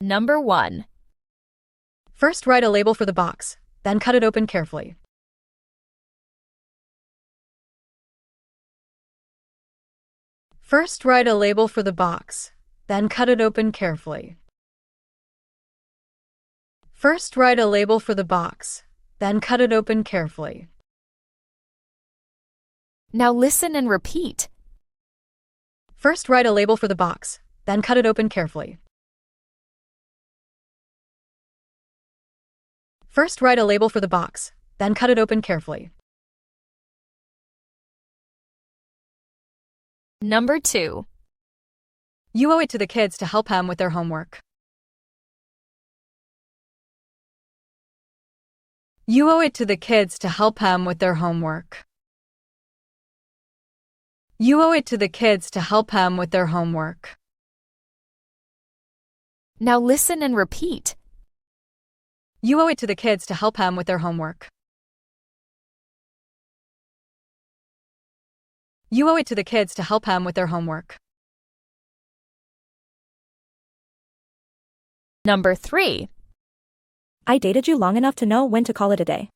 Number 1. First, write a label for the box, then cut it open carefully. First, write a label for the box, then cut it open carefully. First, write a label for the box, then cut it open carefully. Now listen and repeat. First, write a label for the box, then cut it open carefully. First, write a label for the box, then cut it open carefully. Number 2. You owe it to the kids to help them with their homework. You owe it to the kids to help them with their homework. You owe it to the kids to help them with their homework. Now listen and repeat. You owe it to the kids to help them with their homework. You owe it to the kids to help them with their homework. Number 3. I dated you long enough to know when to call it a day.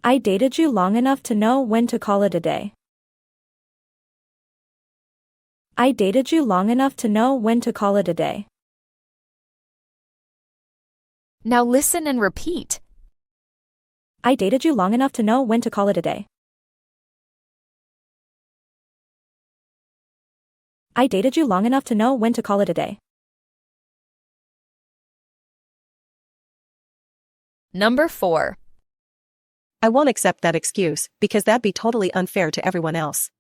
I dated you long enough to know when to call it a day. I dated you long enough to know when to call it a day. Now listen and repeat. I dated you long enough to know when to call it a day. I dated you long enough to know when to call it a day. Number 4. I won't accept that excuse, because that'd be totally unfair to everyone else.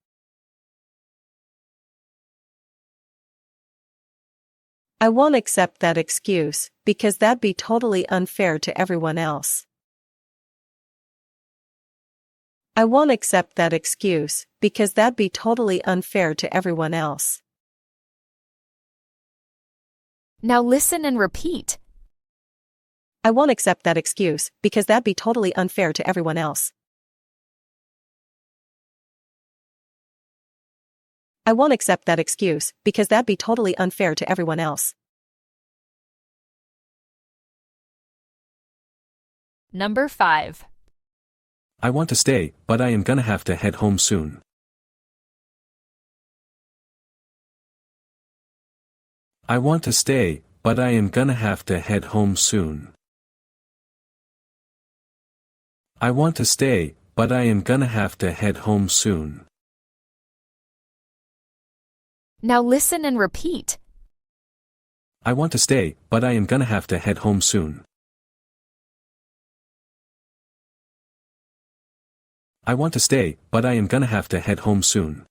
I won't accept that excuse, because that'd be totally unfair to everyone else. I won't accept that excuse, because that'd be totally unfair to everyone else. Now listen and repeat. I won't accept that excuse, because that'd be totally unfair to everyone else. I won't accept that excuse, because that'd be totally unfair to everyone else. Number 5. I want to stay, but I am gonna have to head home soon. I want to stay, but I am gonna have to head home soon. I want to stay, but I am gonna have to head home soon. Now listen and repeat. I want to stay, but I am gonna have to head home soon. I want to stay, but I am gonna have to head home soon.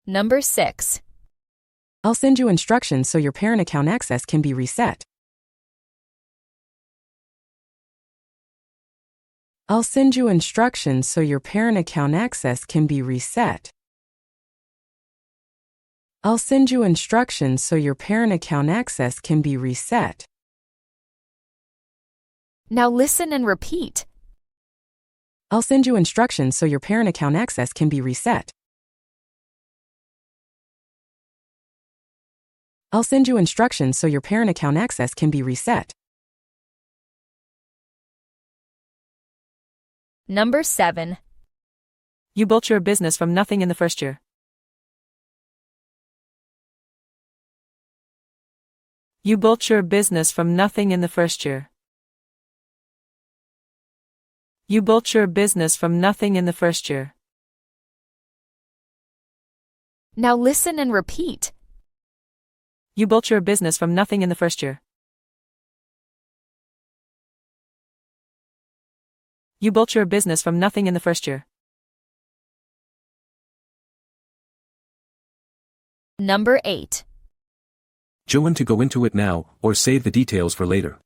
Number 6. I'll send you instructions so your parent account access can be reset. I'll send you instructions so your parent account access can be reset. I'll send you instructions so your parent account access can be reset. Now listen and repeat. I'll send you instructions so your parent account access can be reset. I'll send you instructions so your parent account access can be reset. Number 7. You built your business from nothing in the first year. You built your business from nothing in the first year. You built your business from nothing in the first year. Now listen and repeat. You built your business from nothing in the first year. You built your business from nothing in the first year. Number 8. Joan to go into it now, or save the details for later.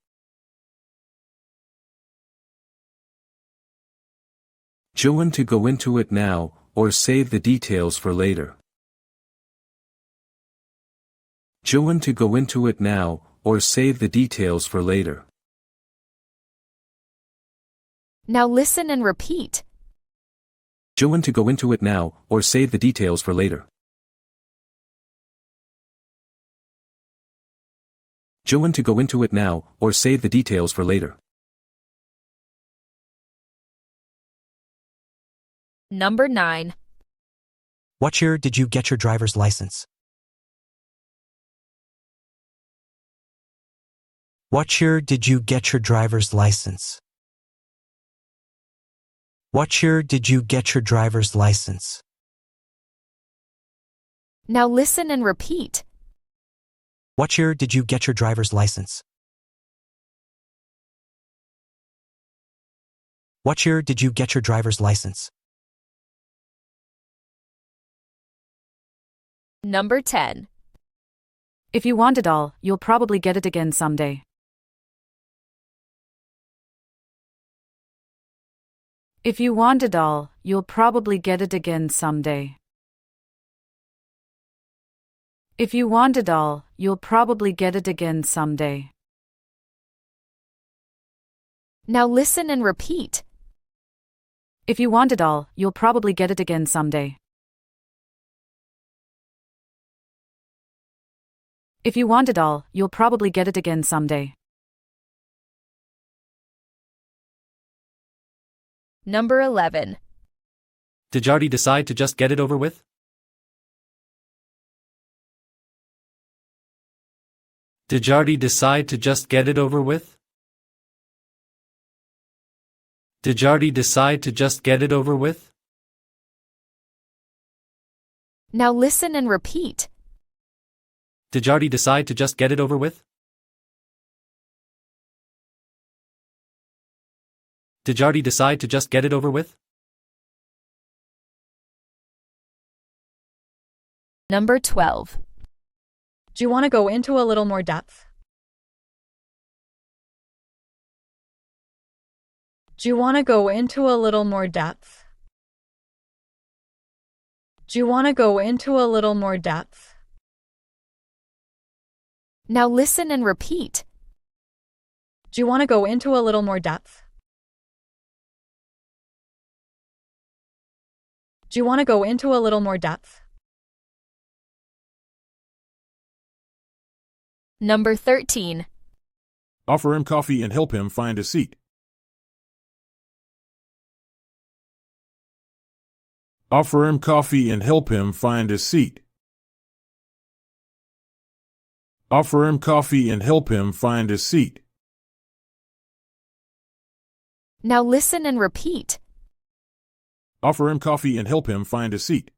Joan to go into it now, or save the details for later. Joan to go into it now, or save the details for later. Now listen and repeat. Joan to go into it now, or save the details for later. Joan to go into it now, or save the details for later. Number 9. What year did you get your driver's license? What year did you get your driver's license? What year did you get your driver's license? Now listen and repeat. What year did you get your driver's license? What year did you get your driver's license? Number 10. If you want it all, you'll probably get it again someday. If you want it all, you'll probably get it again someday. If you want it all, you'll probably get it again someday. Now listen and repeat. If you want it all, you'll probably get it again someday. If you want it all, you'll probably get it again someday. Number 11. Did Jardy decide to just get it over with? Did Jardy decide to just get it over with? Did Jardy decide to just get it over with? Now listen and repeat. Did Jardy decide to just get it over with? Did Jardy decide to just get it over with? Number 12. Do you want to go into a little more depth? Do you want to go into a little more depth? Do you want to go into a little more depth? Now listen and repeat. Do you want to go into a little more depth? Do you want to go into a little more depth? Number 13. Offer him coffee and help him find a seat. Offer him coffee and help him find a seat. Offer him coffee and help him find a seat. Now listen and repeat. Offer him coffee and help him find a seat.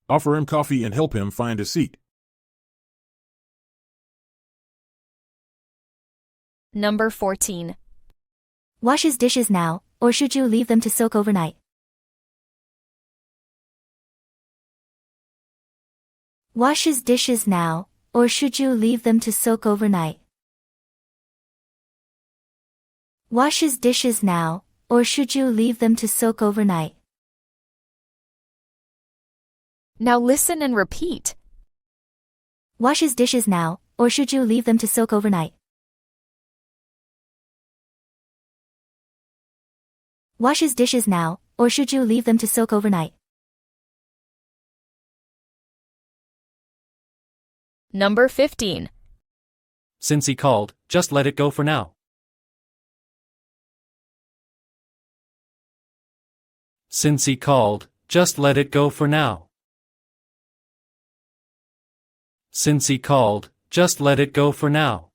Offer him coffee and help him find a seat. Number 14. Wash his dishes now, or should you leave them to soak overnight? Wash his dishes now, or should you leave them to soak overnight? Wash his dishes now, or should you leave them to soak overnight? Now listen and repeat. Wash his dishes now, or should you leave them to soak overnight? Wash his dishes now, or should you leave them to soak overnight? Number 15. Since he called, just let it go for now. Since he called, just let it go for now. Since he called, just let it go for now.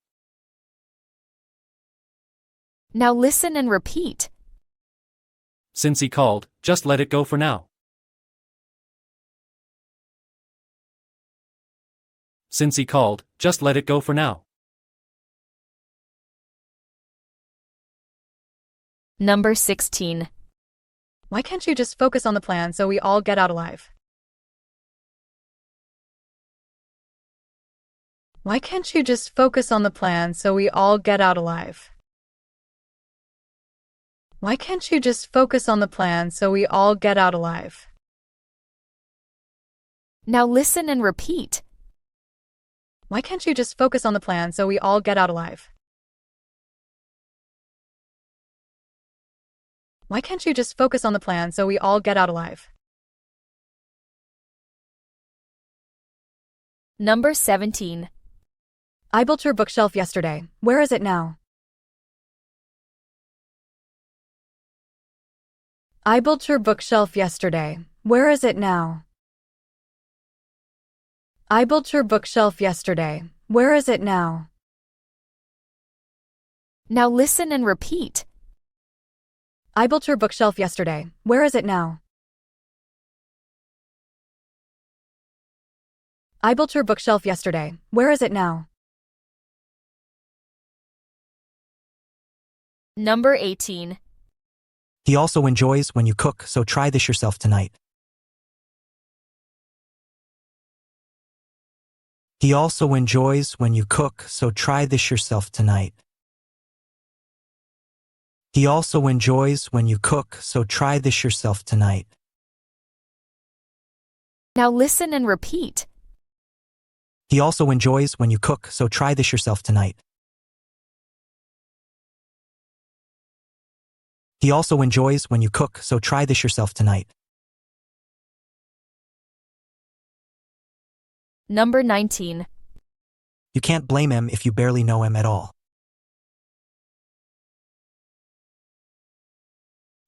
Now listen and repeat. Since he called, just let it go for now. Since he called, just let it go for now. Number 16. Why can't you just focus on the plan so we all get out alive? Why can't you just focus on the plan so we all get out alive? Why can't you just focus on the plan so we all get out alive? Now listen and repeat. Why can't you just focus on the plan so we all get out alive? Why can't you just focus on the plan so we all get out alive? Number 17. I built your bookshelf yesterday. Where is it now? I built your bookshelf yesterday. Where is it now? I built your bookshelf yesterday. Where is it now? Now listen and repeat. I built your bookshelf yesterday. Where is it now? I built your bookshelf yesterday. Where is it now? Number 18. He also enjoys when you cook, so try this yourself tonight. He also enjoys when you cook, so try this yourself tonight. He also enjoys when you cook, so try this yourself tonight. Now listen and repeat. He also enjoys when you cook, so try this yourself tonight. He also enjoys when you cook, so try this yourself tonight. Number 19. You can't blame him if you barely know him at all.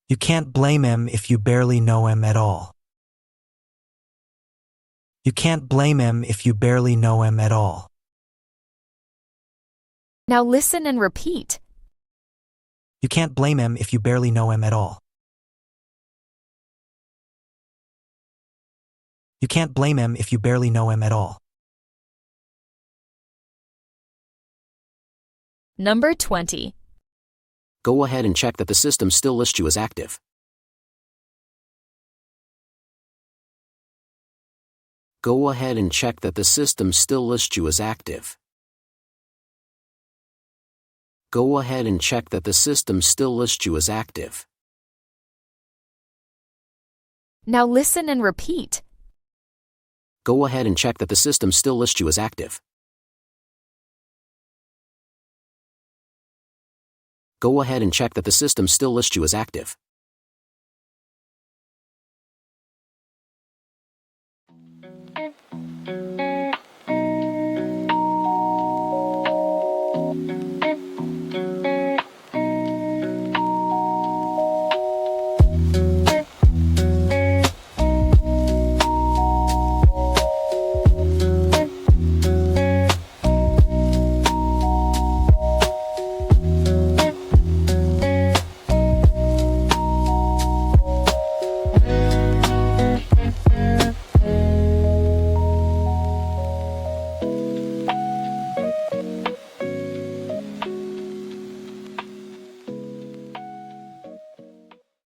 You can't blame him if you barely know him at all. You can't blame him if you barely know him at all. Now listen and repeat. You can't blame him if you barely know him at all. You can't blame him if you barely know him at all. Number 20. Go ahead and check that the system still lists you as active. Go ahead and check that the system still lists you as active. Go ahead and check that the system still lists you as active. Now listen and repeat. Go ahead and check that the system still lists you as active. Go ahead and check that the system still lists you as active.